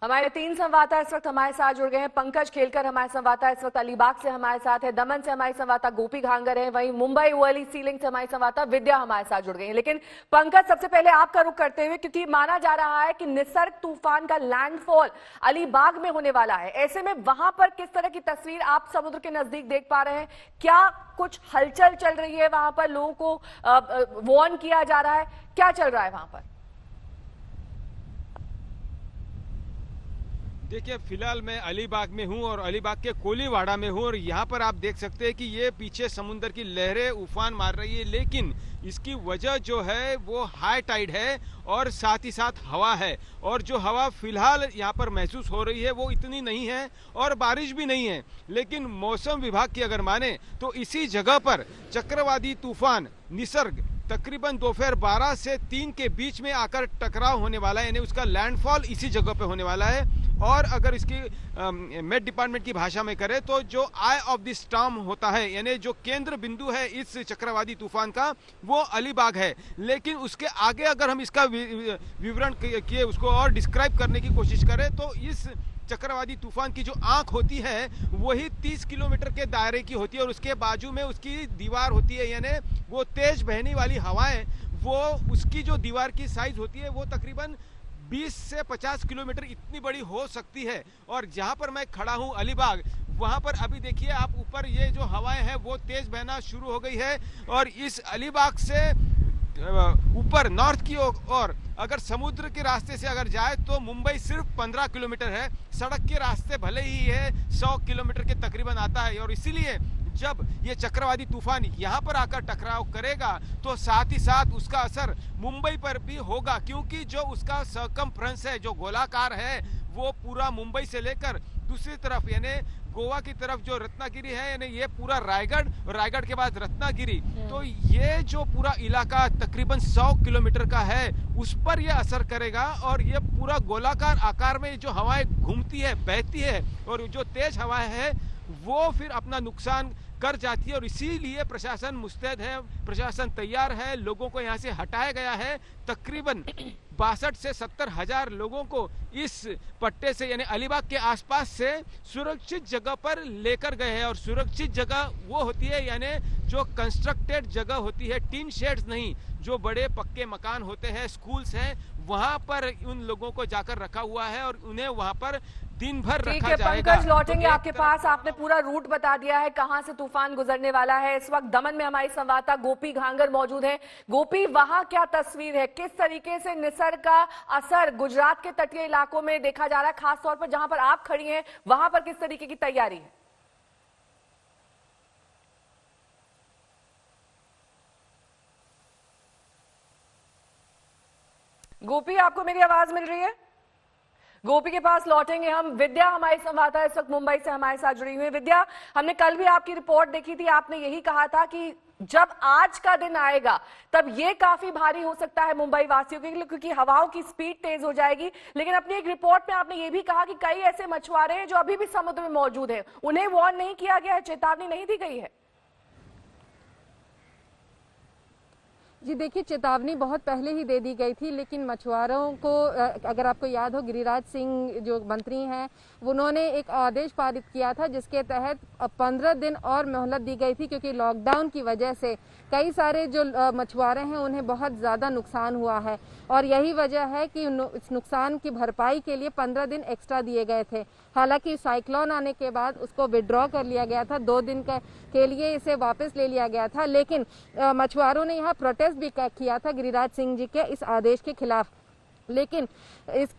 हमारे 3 संवाददाता इस वक्त हमारे साथ जुड़ गए हैं। पंकज खेलकर हमारे संवाददाता इस वक्त अलीबाग से हमारे साथ है, दमन से हमारी संवाददाता गोपी घांगर है, वहीं मुंबई वर्ली सीलिंग से हमारी संवाददाता विद्या हमारे साथ जुड़ गई है। लेकिन पंकज, सबसे पहले आपका रुख करते हुए, क्योंकि माना जा रहा है कि निसर्ग तूफान का लैंडफॉल अलीबाग में होने वाला है, ऐसे में वहां पर किस तरह की तस्वीर आप समुद्र के नजदीक देख पा रहे हैं? क्या कुछ हलचल चल रही है वहां पर? लोगों को वार्न किया जा रहा है? क्या चल रहा है वहां पर? देखिए, फिलहाल मैं अलीबाग में हूं और अलीबाग के कोलीवाड़ा में हूं और यहां पर आप देख सकते हैं कि ये पीछे समुद्र की लहरें उफान मार रही है, लेकिन इसकी वजह जो है वो हाई टाइड है और साथ ही साथ हवा है। और जो हवा फिलहाल यहां पर महसूस हो रही है वो इतनी नहीं है और बारिश भी नहीं है, लेकिन मौसम विभाग की अगर माने तो इसी जगह पर चक्रवाती तूफान निसर्ग तकरीबन दोपहर 12 से 3 के बीच में आकर टकराव होने वाला है, यानी उसका लैंडफॉल इसी जगह पे होने वाला है। और अगर इसकी मेट डिपार्टमेंट की भाषा में करें तो जो आई ऑफ द स्टॉर्म होता है, यानी जो केंद्र बिंदु है इस चक्रवाती तूफान का, वो अलीबाग है। लेकिन उसके आगे अगर हम इसका विवरण किए, उसको और डिस्क्राइब करने की कोशिश करें तो इस चक्रवाती तूफान की जो आंख होती है वही 30 किलोमीटर के दायरे की होती है और उसके बाजू में उसकी दीवार होती है, यानी वो तेज बहने वाली हवाएं, वो उसकी जो दीवार की साइज होती है वो तकरीबन 20 से 50 किलोमीटर इतनी बड़ी हो सकती है। और जहां पर मैं खड़ा हूं अलीबाग, वहां पर अभी देखिए आप ऊपर ये जो हवाएं हैं वो तेज बहना शुरू हो गई है। और इस अलीबाग से ऊपर नॉर्थ की ओर अगर समुद्र के रास्ते से अगर जाए तो मुंबई सिर्फ 15 किलोमीटर है, सड़क के रास्ते भले ही है 100 किलोमीटर के तकरीबन आता है। और इसीलिए जब ये चक्रवाती तूफान यहाँ पर आकर टकराव करेगा तो साथ ही साथ उसका असर मुंबई पर भी होगा, क्योंकि जो उसका सर्कमफ्रेंस है, जो गोलाकार है, वो पूरा मुंबई से लेकर दूसरी तरफ यानी गोवा की तरफ जो रत्नागिरी है, यानी ये पूरा रायगढ़, रायगढ़ के बाद रत्नागिरी, तो ये जो पूरा इलाका तकरीबन 100 किलोमीटर का है उस पर ये असर करेगा। और ये पूरा गोलाकार आकार में जो हवाएं घूमती है, बहती है, और जो तेज हवाएं है वो फिर अपना नुकसान कर जाती है। और इसीलिए प्रशासन मुस्तैद है, प्रशासन तैयार है, लोगों को यहाँ से हटाया गया है। तकरीबन 62 से 70 हजार लोगों को इस पट्टे से यानी अलीबाग के आसपास से सुरक्षित जगह पर लेकर गए हैं। और सुरक्षित जगह वो होती है यानी जो कंस्ट्रक्टेड जगह होती है, टीन शेड्स नहीं, जो बड़े पक्के मकान होते हैं, स्कूल्स हैं, वहां पर उन लोगों को जाकर रखा हुआ है और उन्हें वहां पर दिन भर रखा जाएगा। पंकज, लौटेंगे आपके पास। आपने पूरा रूट बता दिया है कहां से तूफान गुजरने वाला है। इस वक्त दमन में हमारी संवाददाता गोपी घांगर मौजूद है। गोपी, वहां क्या तस्वीर है? किस तरीके से निसर्ग का असर गुजरात के तटीय इलाकों में देखा जा रहा है, खासतौर पर जहां पर आप खड़ी हैं वहां पर किस तरीके की तैयारी है? गोपी, आपको मेरी आवाज मिल रही है? गोपी के पास लौटेंगे हम। विद्या हमारी संवाददाता इस वक्त मुंबई से हमारे साथ जुड़ी हुई है। विद्या, हमने कल भी आपकी रिपोर्ट देखी थी, आपने यही कहा था कि जब आज का दिन आएगा तब ये काफी भारी हो सकता है मुंबई वासियों के लिए, क्योंकि हवाओं की स्पीड तेज हो जाएगी। लेकिन अपनी एक रिपोर्ट में आपने ये भी कहा कि कई ऐसे मछुआरे हैं जो अभी भी समुद्र में मौजूद हैं, उन्हें वार्न नहीं किया गया है, चेतावनी नहीं दी गई है। जी देखिए, चेतावनी बहुत पहले ही दे दी गई थी, लेकिन मछुआरों को, अगर आपको याद हो, गिरिराज सिंह जो मंत्री हैं, उन्होंने एक आदेश पारित किया था जिसके तहत 15 दिन और मोहलत दी गई थी, क्योंकि लॉकडाउन की वजह से कई सारे जो मछुआरे हैं उन्हें बहुत ज़्यादा नुकसान हुआ है। और यही वजह है कि इस नुकसान की भरपाई के लिए 15 दिन एक्स्ट्रा दिए गए थे। हालांकि साइक्लोन आने के बाद उसको विड्रॉ कर लिया गया था, 2 दिन के लिए इसे वापस ले लिया गया था। लेकिन मछुआरों ने यहाँ प्रोटेस्ट भी किया था गिरिराज सिंह जी के इस आदेश के खिलाफ। लेकिन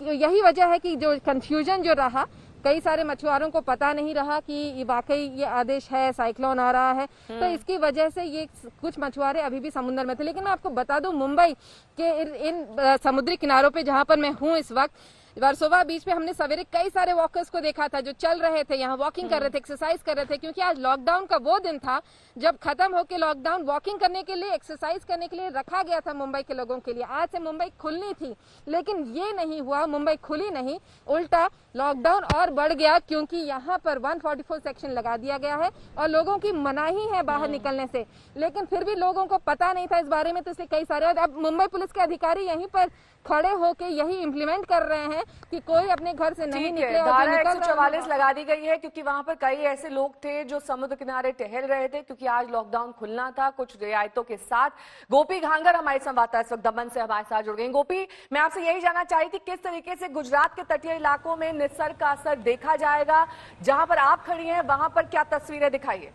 यही वजह है कि जो कंफ्यूजन जो रहा, कई सारे मछुआरों को पता नहीं रहा कि वाकई ये आदेश है, साइक्लोन आ रहा है, तो इसकी वजह से ये कुछ मछुआरे अभी भी समुद्र में थे। लेकिन मैं आपको बता दूं, मुंबई के इन समुद्री किनारों पे जहां पर मैं हूं इस वक्त, वर्सोवा बीच पे हमने सवेरे कई सारे वॉकर्स को देखा था जो चल रहे थे, यहाँ वॉकिंग कर रहे थे, एक्सरसाइज कर रहे थे, क्योंकि आज लॉकडाउन का वो दिन था जब खत्म होकर लॉकडाउन वॉकिंग करने के लिए, एक्सरसाइज करने के लिए रखा गया था मुंबई के लोगों के लिए। आज से मुंबई खुलनी थी, लेकिन ये नहीं हुआ, मुंबई खुली नहीं, उल्टा लॉकडाउन और बढ़ गया, क्योंकि यहाँ पर 144 सेक्शन लगा दिया गया है और लोगों की मनाही है बाहर निकलने से। लेकिन फिर भी लोगों को पता नहीं था इस बारे में, तो इसलिए कई सारे, अब मुंबई पुलिस के अधिकारी यहीं पर खड़े होकर यही इम्प्लीमेंट कर रहे हैं कि कोई अपने घर से नहीं ठीक है, निकले। और जो धारा निकल रहे हैं 144 लगा दी गई है क्योंकि वहां पर कई ऐसे लोग थे जो समुद्र किनारे टहल रहे थे क्योंकि आज लॉकडाउन खुलना था कुछ रियायतों के साथ। गोपी घांगर हमारे संवाददाता इस वक्त दमन से हमारे साथ जुड़ गए। गोपी, मैं आपसे यही जानना चाही थी किस तरीके से गुजरात के तटीय इलाकों में निसर्ग का असर देखा जाएगा, जहां पर आप खड़ी हैं वहां पर क्या तस्वीरें दिखाइए?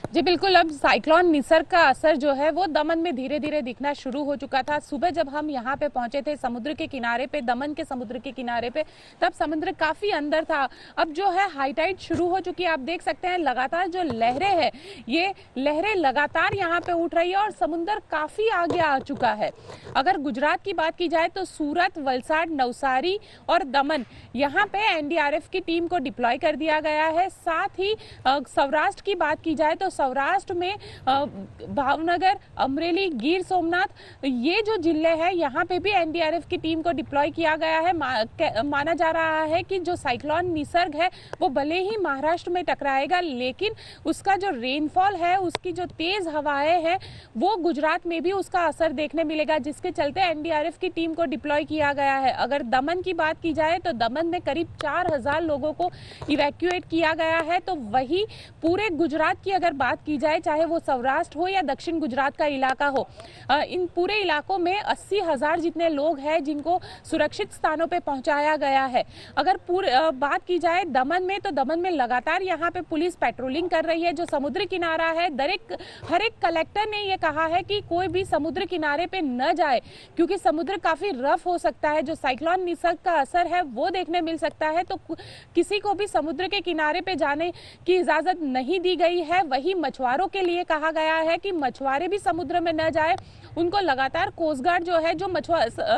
जी बिल्कुल, अब साइक्लोन निसर्ग का असर जो है वो दमन में धीरे धीरे दिखना शुरू हो चुका था। सुबह जब हम यहाँ पे पहुंचे थे समुद्र के किनारे पे, दमन के समुद्र के किनारे पे, तब समुद्र काफी अंदर था। अब जो है हाई टाइड शुरू हो चुकी है। आप देख सकते हैं लगातार जो लहरें हैं, ये लहरें लगातार यहाँ पे उठ रही है और समुद्र काफी आगे आ चुका है। अगर गुजरात की बात की जाए तो सूरत, वलसाड, नवसारी और दमन, यहाँ पे एनडीआरएफ की टीम को डिप्लॉय कर दिया गया है। साथ ही सौराष्ट्र की बात की जाए तो सौराष्ट्र में भावनगर, अमरेली, गिर सोमनाथ, ये जो जिले हैं यहाँ पे भी एनडीआरएफ की टीम को डिप्लॉय किया गया है। माना जा रहा है कि जो साइक्लोन निसर्ग है वो भले ही महाराष्ट्र में टकराएगा, लेकिन उसका जो रेनफॉल है, उसकी जो तेज हवाएं हैं, वो गुजरात में भी उसका असर देखने मिलेगा, जिसके चलते एनडीआरएफ की टीम को डिप्लॉय किया गया है। अगर दमन की बात की जाए तो दमन में करीब 4000 लोगों को इवैक्यूएट किया गया है। तो वही पूरे गुजरात की अगर बात की जाए, चाहे वो सौराष्ट्र हो या दक्षिण गुजरात का इलाका हो, इन पूरे इलाकों में 80,000 जितने लोग हैं जिनको सुरक्षित स्थानों पे पहुंचाया गया है। अगर बात की जाए दमन में, तो दमन में लगातार यहाँ पे पुलिस पेट्रोलिंग कर रही है। जो समुद्र किनारा है, हर एक कलेक्टर ने ये कहा है कि कोई भी समुद्र किनारे पे न जाए, क्योंकि समुद्र काफी रफ हो सकता है। जो साइक्लोन निसर्ग का असर है वो देखने मिल सकता है, तो किसी को भी समुद्र के किनारे पे जाने की इजाजत नहीं दी गई है। वही मछुआरों के लिए कहा गया है कि मछुआरे भी समुद्र में न जाए। उनको लगातार कोस्ट गार्ड जो है, जो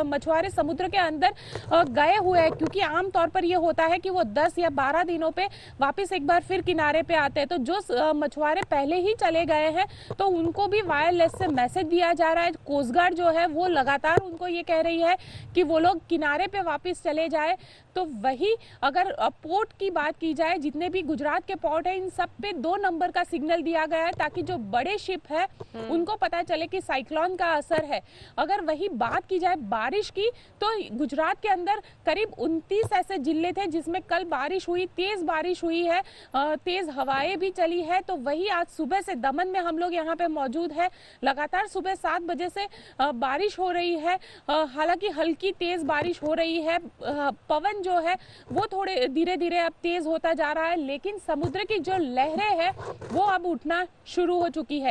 मछुआरे समुद्र के अंदर गए हुए हैं, क्योंकि आमतौर पर यह होता है कि वो 10 या 12 दिनों पे वापस एक बार फिर किनारे पे आते हैं। तो जो मछुआरे पहले ही चले गए हैं तो उनको भी वायरलेस से मैसेज दिया जा रहा है। कोस्ट गार्ड जो है वो लगातार उनको ये कह रही है कि वो लोग किनारे पे वापस चले जाए। तो वही अगर पोर्ट की बात की जाए, जितने भी गुजरात के पोर्ट है, इन सब पे 2 नंबर का सिग्नल दिया गया है, ताकि जो बड़े शिप है उनको पता चले कि साइक्लोन का असर है। अगर वही बात की जाए बारिश की, तो गुजरात के अंदर करीब 29 ऐसे जिले थे जिसमें कल बारिश हुई, तेज बारिश हुई है, तेज हवाएं भी चली है। तो वही आज सुबह से दमन में हम लोग यहाँ पे मौजूद है, लगातार सुबह 7 बजे से बारिश हो रही है। हालांकि हल्की तेज बारिश हो रही है, पवन जो है वो थोड़े धीरे धीरे अब तेज होता जा रहा है, लेकिन समुद्र की जो लहरें हैं वो अब उठना शुरू हो चुकी है।